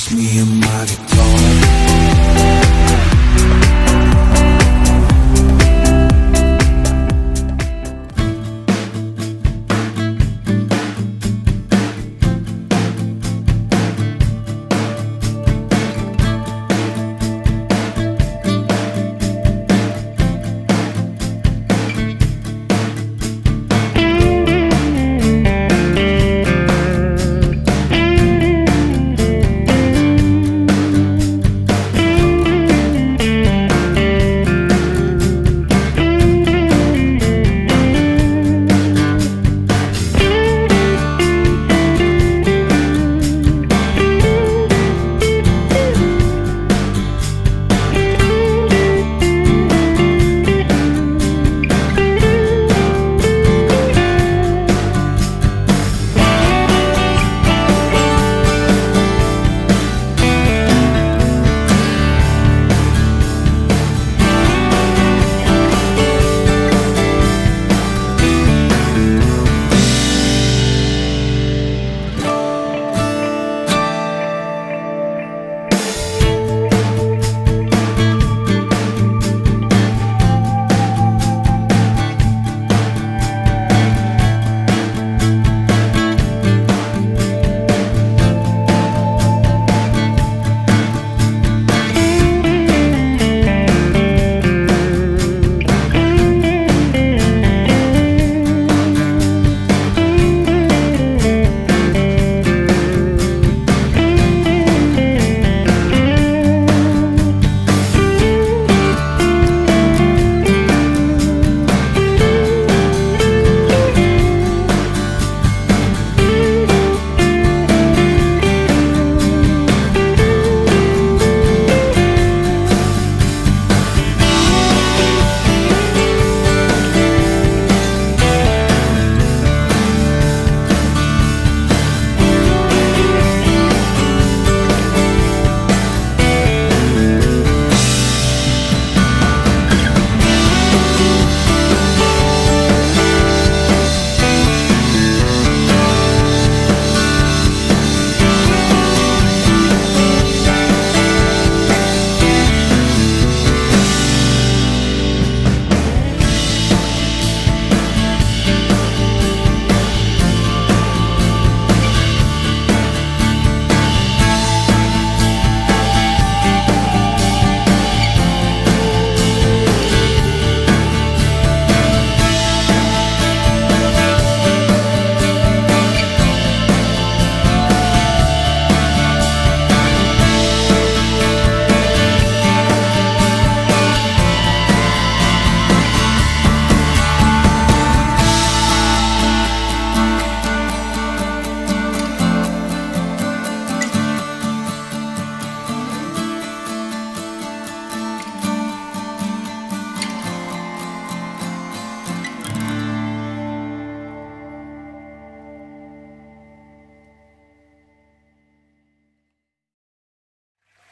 just me and my guitar.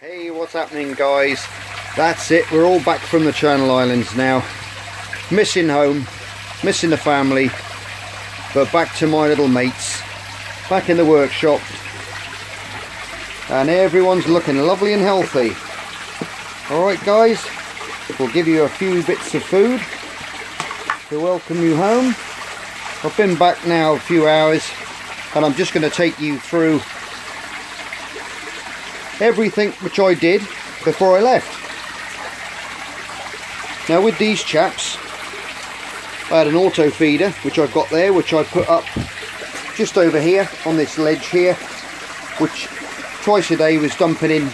Hey, what's happening, guys? That's it, we're all back from the Channel Islands now. Missing home, missing the family, but back to my little mates, back in the workshop, and everyone's looking lovely and healthy. Alright guys, we'll give you a few bits of food to welcome you home. I've been back now a few hours, and I'm just going to take you through everything which I did before I left. Now with these chaps, I had an auto feeder which I've got there, which I put up just over here on this ledge here, which twice a day was dumping in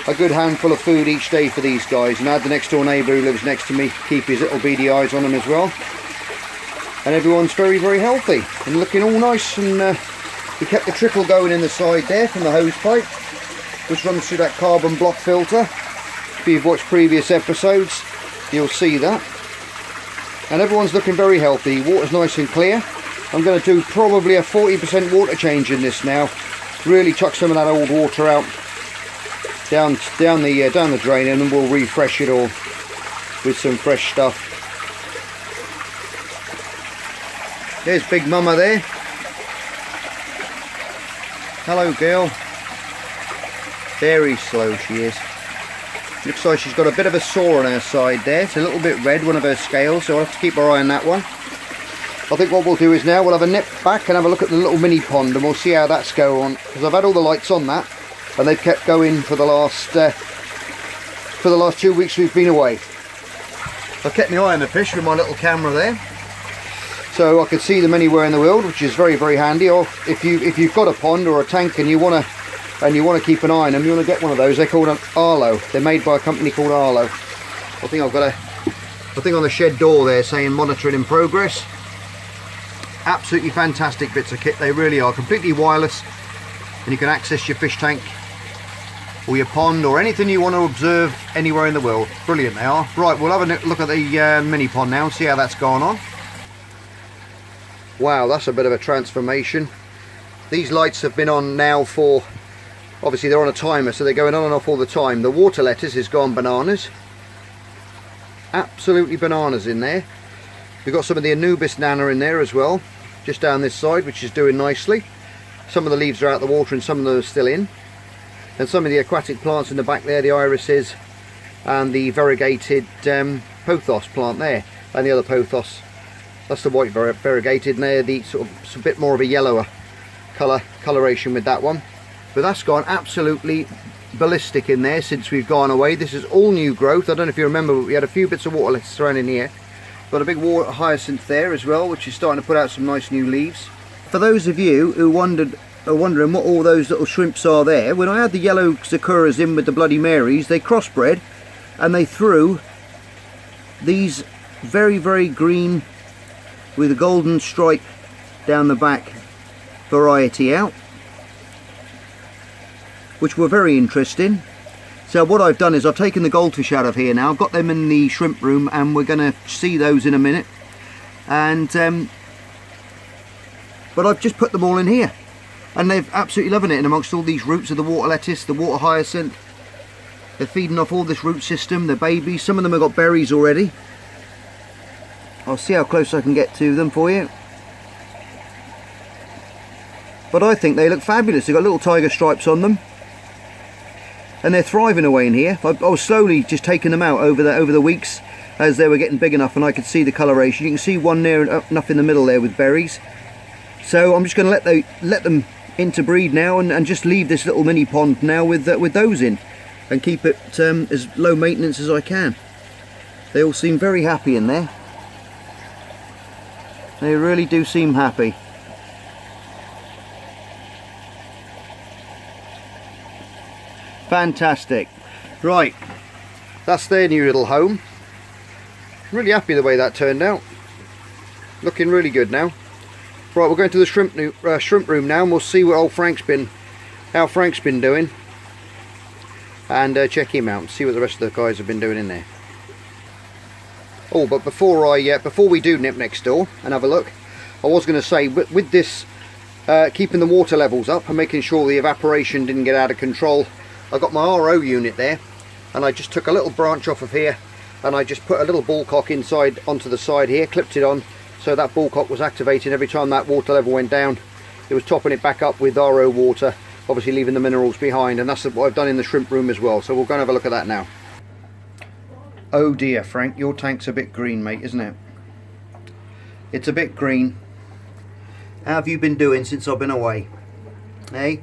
a good handful of food each day for these guys. And I had the next door neighbour who lives next to me keep his little beady eyes on them as well. And everyone's very, very healthy and looking all nice. And we kept the trickle going in the side there from the hose pipe, which runs through that carbon block filter. If you've watched previous episodes, you'll see that. And everyone's looking very healthy. Water's nice and clear. I'm going to do probably a 40% water change in this now. Really chuck some of that old water out down the drain, and then we'll refresh it all with some fresh stuff. There's Big Mama there. Hello, girl. Very slow she is. Looks like she's got a bit of a sore on her side there. It's a little bit red, one of her scales, so I'll have to keep our eye on that one. I think what we'll do is now we'll have a nip back and have a look at the little mini pond, and we'll see how that's going on, because I've had all the lights on that and they've kept going for the last 2 weeks we've been away. I've kept my eye on the fish with my little camera there, so I can see them anywhere in the world, which is very, very handy. Or if you've got a pond or a tank and you want to keep an eye on them, you want to get one of those. They're called an Arlo. They're made by a company called Arlo. I think I've got a thing on the shed door there saying monitoring in progress. Absolutely fantastic bits of kit, they really are. Completely wireless, and you can access your fish tank or your pond or anything you want to observe anywhere in the world. Brilliant they are. Right, we'll have a look at the mini pond now and see how that's going on. Wow, that's a bit of a transformation. These lights have been on now for, obviously they're on a timer, so they're going on and off all the time. The water lettuce has gone bananas. Absolutely bananas in there. We've got some of the Anubis Nana in there as well, just down this side, which is doing nicely. Some of the leaves are out of the water and some of them are still in. And some of the aquatic plants in the back there, the irises and the variegated pothos plant there, and the other pothos. That's the white variegated, and they're the sort of a bit more of a yellower coloration with that one. But that's gone absolutely ballistic in there since we've gone away. This is all new growth. I don't know if you remember, but we had a few bits of water lettuce thrown in here. Got a big water hyacinth there as well, which is starting to put out some nice new leaves. For those of you who are wondering what all those little shrimps are there, when I had the yellow Sakuras in with the Bloody Marys, they crossbred and they threw these very, very green with a golden stripe down the back variety out, which were very interesting. So what I've done is I've taken the goldfish out of here now. I've got them in the shrimp room and we're going to see those in a minute. And but I've just put them all in here. And they're absolutely loving it in amongst all these roots of the water lettuce, the water hyacinth. They're feeding off all this root system, they're babies. Some of them have got berries already. I'll see how close I can get to them for you. But I think they look fabulous. They've got little tiger stripes on them. And they're thriving away in here. I was slowly just taking them out over the weeks as they were getting big enough and I could see the coloration. You can see one there enough in the middle there with berries. So I'm just going to let them interbreed now and just leave this little mini pond now with those in and keep it as low maintenance as I can. They all seem very happy in there. They really do seem happy. Fantastic. Right, that's their new little home. Really happy the way that turned out. Looking really good now. Right, we're going to the shrimp room now and we'll see what how Frank's been doing, and check him out and see what the rest of the guys have been doing in there. Oh, but before we do nip next door and have a look, I was going to say with this keeping the water levels up and making sure the evaporation didn't get out of control, I got my RO unit there and I just took a little branch off of here and I just put a little ball cock inside onto the side here, clipped it on, so that ball cock was activating every time that water level went down. It was topping it back up with RO water, obviously leaving the minerals behind, and that's what I've done in the shrimp room as well. So we'll go and have a look at that now. Oh dear, Frank, your tank's a bit green, mate, isn't it? It's a bit green. How have you been doing since I've been away? Hey?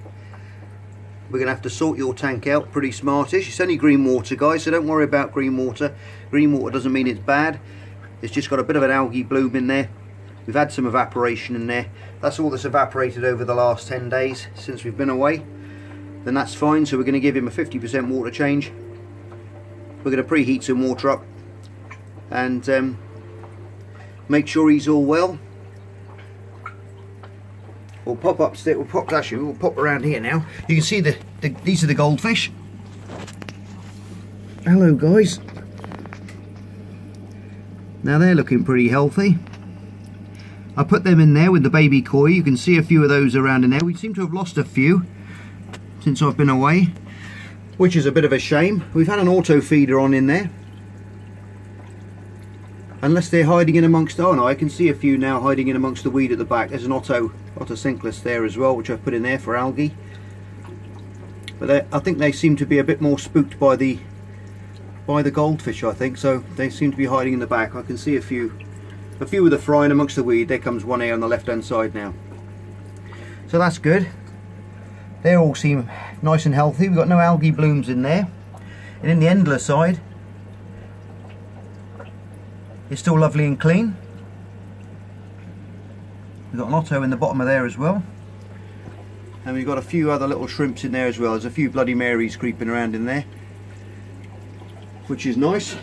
We're going to have to sort your tank out pretty smartish. It's only green water, guys, so don't worry about green water. Green water doesn't mean it's bad. It's just got a bit of an algae bloom in there. We've had some evaporation in there. That's all that's evaporated over the last 10 days since we've been away. Then that's fine, so we're going to give him a 50% water change. We're going to preheat some water up and make sure he's all well. We'll pop upstairs, we'll pop around here now. You can see these are the goldfish. Hello guys. Now they're looking pretty healthy. I put them in there with the baby koi. You can see a few of those around in there. We seem to have lost a few since I've been away, which is a bit of a shame. We've had an auto feeder on in there. Unless they're hiding in amongst, oh no, I can see a few now hiding in amongst the weed at the back. There's an Otto Cinclus there as well, which I've put in there for algae. but I think they seem to be a bit more spooked by the goldfish, I think, so they seem to be hiding in the back. I can see a few of the frying amongst the weed. There comes one here on the left hand side now, so that's good. They all seem nice and healthy. We've got no algae blooms in there, and in the endler side it's still lovely and clean. We've got an otto in the bottom of there as well, and we've got a few other little shrimps in there as well. There's a few Bloody Marys creeping around in there, which is nice,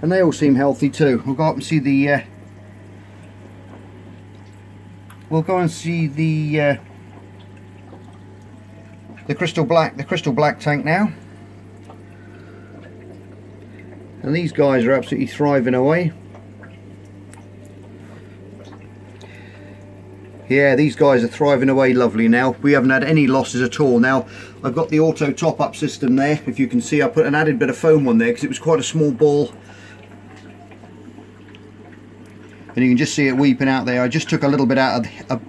and they all seem healthy too. We'll go up and see the crystal black tank now, and these guys are absolutely thriving away. Yeah, these guys are thriving away lovely now. We haven't had any losses at all. Now, I've got the auto top-up system there. If you can see, I put an added bit of foam on there because it was quite a small ball. And you can just see it weeping out there. I just took a little bit out of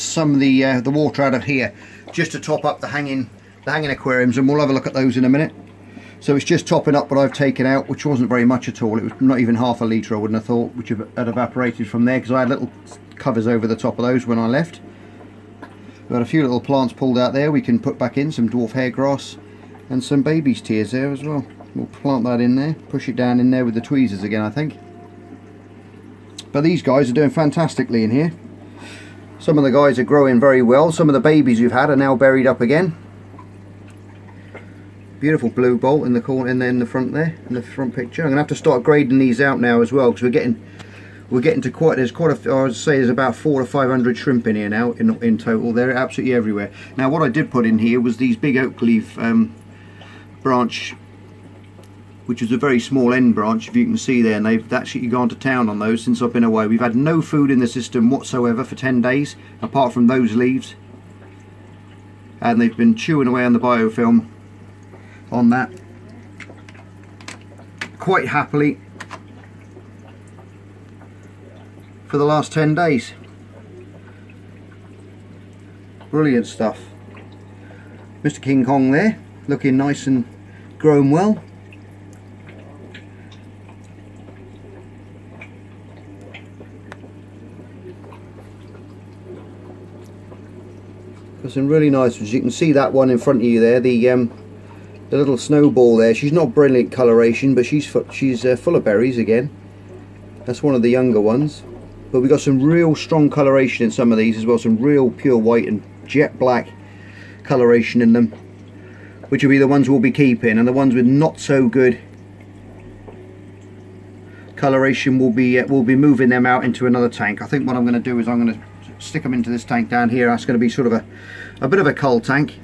some of the water out of here, just to top up the hanging aquariums, and we'll have a look at those in a minute. So it's just topping up what I've taken out, which wasn't very much at all. It was not even half a litre, I wouldn't have thought, which had evaporated from there, because I had little covers over the top of those when I left. We've got a few little plants pulled out there we can put back in, some dwarf hair grass and some baby's tears there as well. We'll plant that in there, push it down in there with the tweezers again, I think. But these guys are doing fantastically in here. Some of the guys are growing very well. Some of the babies we've had are now buried up again. Beautiful blue bolt in the corner, and then in the front there, in the front picture. I'm gonna have to start grading these out now as well, because we're getting to quite a, I would say there's about 400 to 500 shrimp in here now in total. They're absolutely everywhere. Now what I did put in here was these big oak leaf branch, which is a very small end branch, if you can see there, and they've actually gone to town on those since I've been away. We've had no food in the system whatsoever for 10 days apart from those leaves, and they've been chewing away on the biofilm on that quite happily for the last 10 days. Brilliant stuff. Mr. King Kong there, looking nice and grown well. Got some really nice ones. You can see that one in front of you there, the little snowball there. She's not brilliant coloration, but she's full of berries again. That's one of the younger ones. But we've got some real strong coloration in some of these as well, some real pure white and jet black coloration in them, which will be the ones we'll be keeping, and the ones with not so good coloration will be moving them out into another tank. I think what I'm going to do is I'm going to stick them into this tank down here. That's going to be sort of a bit of a cull tank,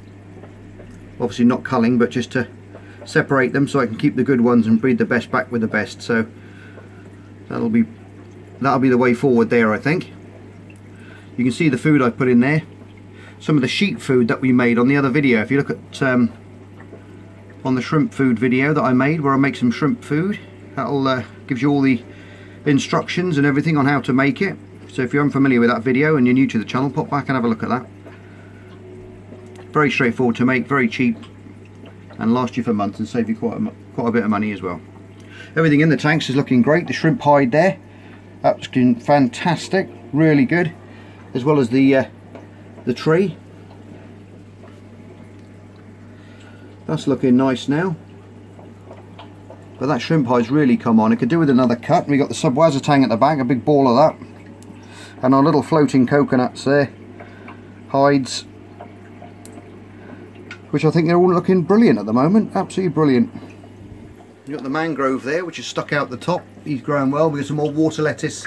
obviously not culling, but just to separate them so I can keep the good ones and breed the best back with the best. So that'll be the way forward there, I think. You can see the food I put in there, some of the sheep food that we made on the other video. If you look at on the shrimp food video that I made, where I make some shrimp food, that'll gives you all the instructions and everything on how to make it. So if you're unfamiliar with that video and you're new to the channel, pop back and have a look at that. Very straightforward to make, very cheap, and last you for months and save you quite a bit of money as well. Everything in the tanks is looking great. The shrimp hide there, that's looking fantastic, really good, as well as the tree. That's looking nice now. But that shrimp hide's really come on. It could do with another cut. We got the subwaza tang at the back, a big ball of that, and our little floating coconuts there, hides, which I think they're all looking brilliant at the moment, absolutely brilliant. You've got the mangrove there, which is stuck out the top. He's growing well. We've got some more water lettuce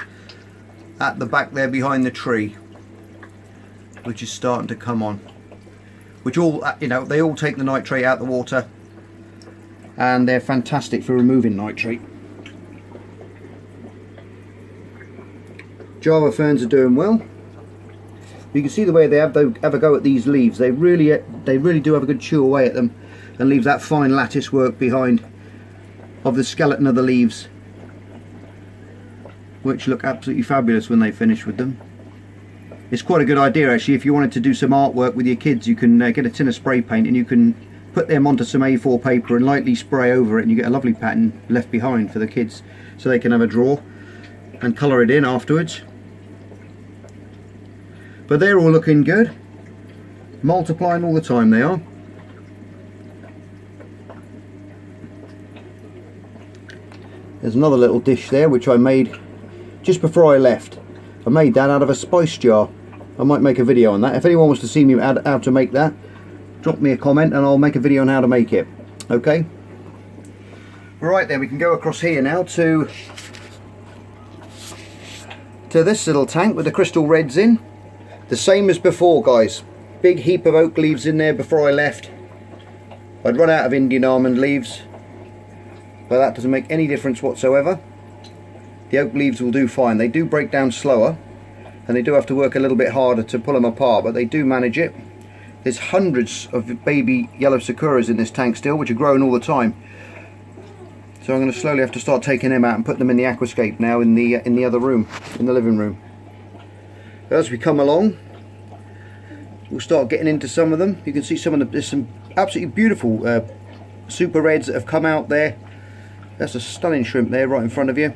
at the back there behind the tree, which is starting to come on. Which all, you know, they all take the nitrate out of the water, and they're fantastic for removing nitrate. Java ferns are doing well. You can see the way they have a go at these leaves. They really do have a good chew away at them, and leave that fine lattice work behind of the skeleton of the leaves, which look absolutely fabulous when they finish with them. it's quite a good idea actually. If you wanted to do some artwork with your kids, you can get a tin of spray paint and you can put them onto some A4 paper and lightly spray over it, and you get a lovely pattern left behind for the kids so they can have a draw and colour it in afterwards. But they're all looking good, multiplying all the time they are. There's another little dish there which I made just before I left. I made that out of a spice jar. I might make a video on that. If anyone wants to see me how to make that, drop me a comment and I'll make a video on how to make it. Okay? Right then, we can go across here now to this little tank with the crystal reds in. The same as before, guys. Big heap of oak leaves in there before I left. I'd run out of Indian almond leaves, but that doesn't make any difference whatsoever. The oak leaves will do fine. They do break down slower and they do have to work a little bit harder to pull them apart, but they do manage it. There's hundreds of baby yellow sakuras in this tank still, which are growing all the time. So I'm going to slowly have to start taking them out and put them in the aquascape now in the other room, in the living room. As we come along, we'll start getting into some of them. You can see there's some absolutely beautiful super reds that have come out there. That's a stunning shrimp there right in front of you.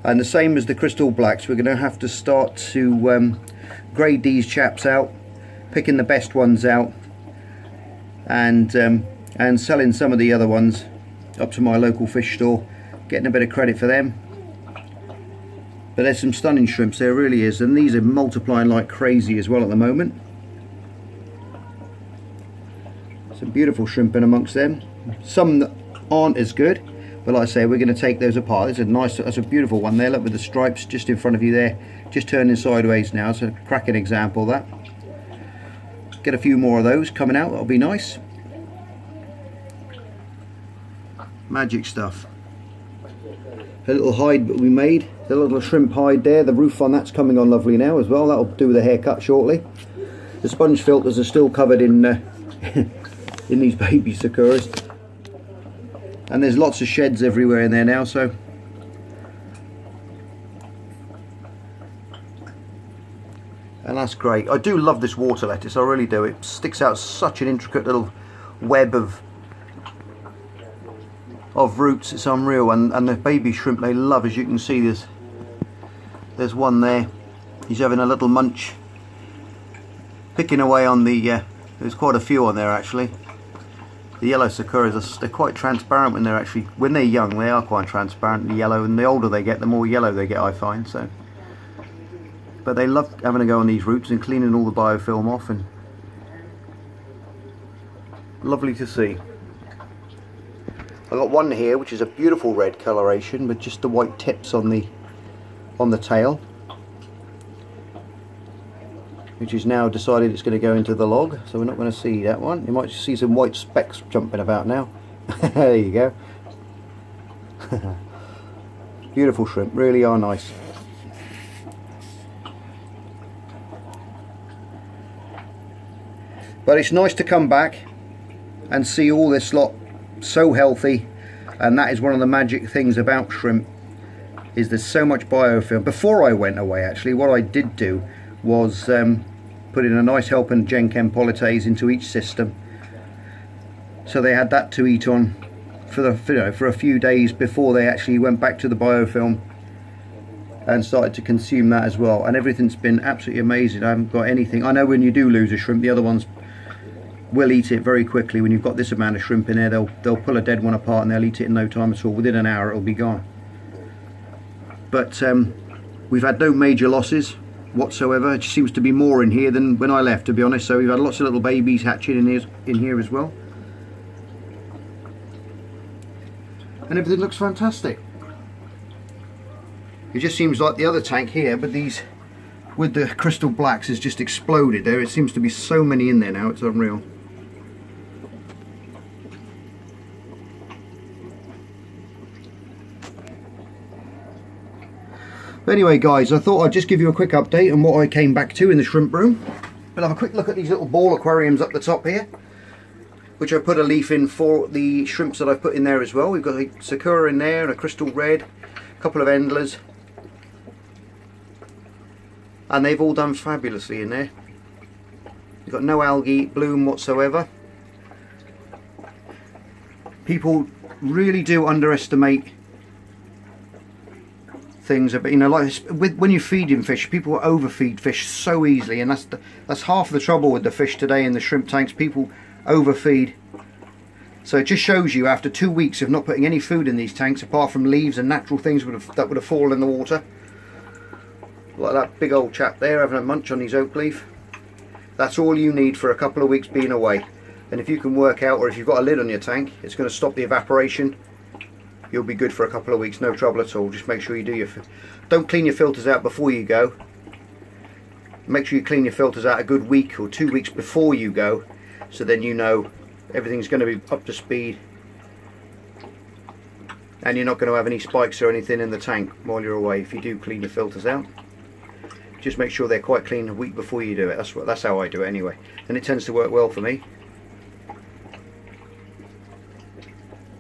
And the same as the crystal blacks, we're going to have to start to grade these chaps out, picking the best ones out, and selling some of the other ones up to my local fish store, getting a bit of credit for them. But there's some stunning shrimps, there really is, and these are multiplying like crazy as well at the moment. Some beautiful shrimp in amongst them, some that aren't as good, but like I say, we're going to take those apart. There's a nice, that's a beautiful one there, look, with the stripes just in front of you there, just turning sideways now. It's a cracking example, that. Get a few more of those coming out, that'll be nice. Magic stuff. A little hide that we made, the little shrimp hide there, the roof on that's coming on lovely now as well. That'll do with a haircut shortly. The sponge filters are still covered in in these baby sakuras, and there's lots of sheds everywhere in there now, so and that's great. I do love this water lettuce, I really do. It sticks out such an intricate little web of roots, it's unreal. And the baby shrimp they love, as you can see, there's one there, he's having a little munch, picking away on the there's quite a few on there actually. The yellow sakuras, they're quite transparent when they're young. They are quite transparent, yellow, and the older they get, the more yellow they get, I find. So, but they love having a go on these roots and cleaning all the biofilm off, and lovely to see. I've got one here which is a beautiful red coloration with just the white tips on the tail, which is now decided it's going to go into the log, so we're not going to see that one. You might see some white specks jumping about now. There you go. Beautiful shrimp, really are nice. But it's nice to come back and see all this lot so healthy, and that is one of the magic things about shrimp, is there's so much biofilm. Before I went away actually, what I did do was put in a nice helping Genchem polytase into each system, so they had that to eat on for a few days before they actually went back to the biofilm and started to consume that as well. And everything's been absolutely amazing. I haven't got anything. I know when you do lose a shrimp, the other ones will eat it very quickly. When you've got this amount of shrimp in there, they'll pull a dead one apart and they'll eat it in no time at all. Within an hour it'll be gone. But we've had no major losses whatsoever. It seems to be more in here than when I left, to be honest. So we've had lots of little babies hatching in here as well, and everything looks fantastic. It just seems like the other tank here, but these with the crystal blacks has just exploded there. It seems to be so many in there now, it's unreal. But anyway guys, I thought I'd just give you a quick update on what I came back to in the shrimp room. We'll have a quick look at these little ball aquariums up the top here, which I put a leaf in for the shrimps that I've put in there as well. We've got a sakura in there and a crystal red, a couple of endlers, and they've all done fabulously in there. You've got no algae bloom whatsoever. People really do underestimate things, but you know, like when you're feeding fish, people overfeed fish so easily, and that's half the trouble with the fish today in the shrimp tanks. People overfeed. So it just shows you, after 2 weeks of not putting any food in these tanks apart from leaves and natural things that would have fallen in the water, like that big old chap there having a munch on his oak leaf, that's all you need for a couple of weeks being away. And if you can work out, or if you've got a lid on your tank, it's going to stop the evaporation, you'll be good for a couple of weeks, no trouble at all. Just make sure you do don't clean your filters out before you go. Make sure you clean your filters out a good week or 2 weeks before you go, so then you know everything's going to be up to speed and you're not going to have any spikes or anything in the tank while you're away. If you do clean your filters out, just make sure they're quite clean a week before you do it. That's how I do it anyway, and it tends to work well for me.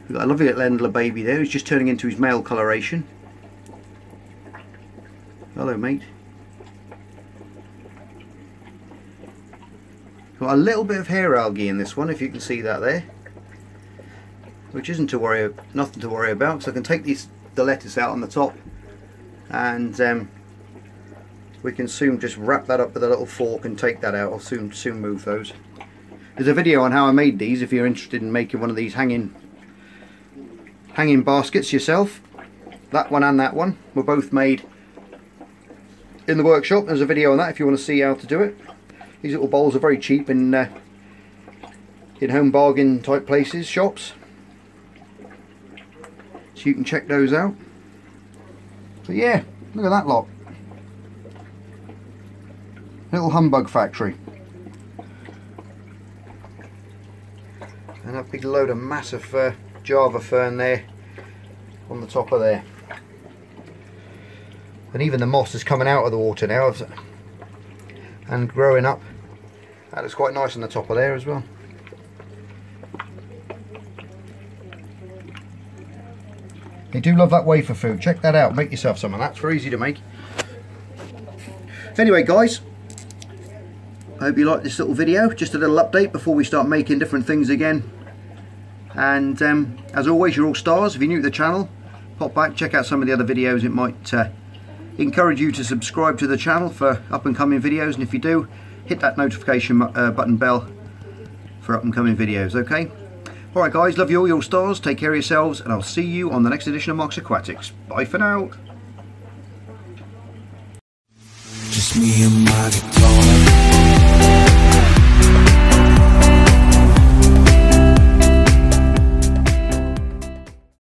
We've got a lovely little Endler baby there who's just turning into his male coloration. Hello, mate. Got a little bit of hair algae in this one, if you can see that there, which isn't nothing to worry about, so I can take the lettuce out on the top, and we can soon just wrap that up with a little fork and take that out. I'll soon move those. There's a video on how I made these if you're interested in making one of these hanging baskets yourself. That one and that one were both made in the workshop. There's a video on that if you want to see how to do it. These little bowls are very cheap in home bargain type places, shops, so you can check those out. But yeah, look at that lot. Little humbug factory. And a big load of massive Java fern there on the top of there. And even the moss is coming out of the water now and growing up. That looks quite nice on the top of there as well. They do love that wafer food. Check that out. Make yourself some of that. It's very easy to make. Anyway, guys, I hope you liked this little video. Just a little update before we start making different things again. And as always, you're all stars. If you're new to the channel, pop back, check out some of the other videos. It might encourage you to subscribe to the channel for up and coming videos, and if you do, hit that notification button bell for up and coming videos. Okay, alright guys, love you all, you're all stars. Take care of yourselves, and I'll see you on the next edition of Mark's Aquatics. Bye for now. Just me and my guitar.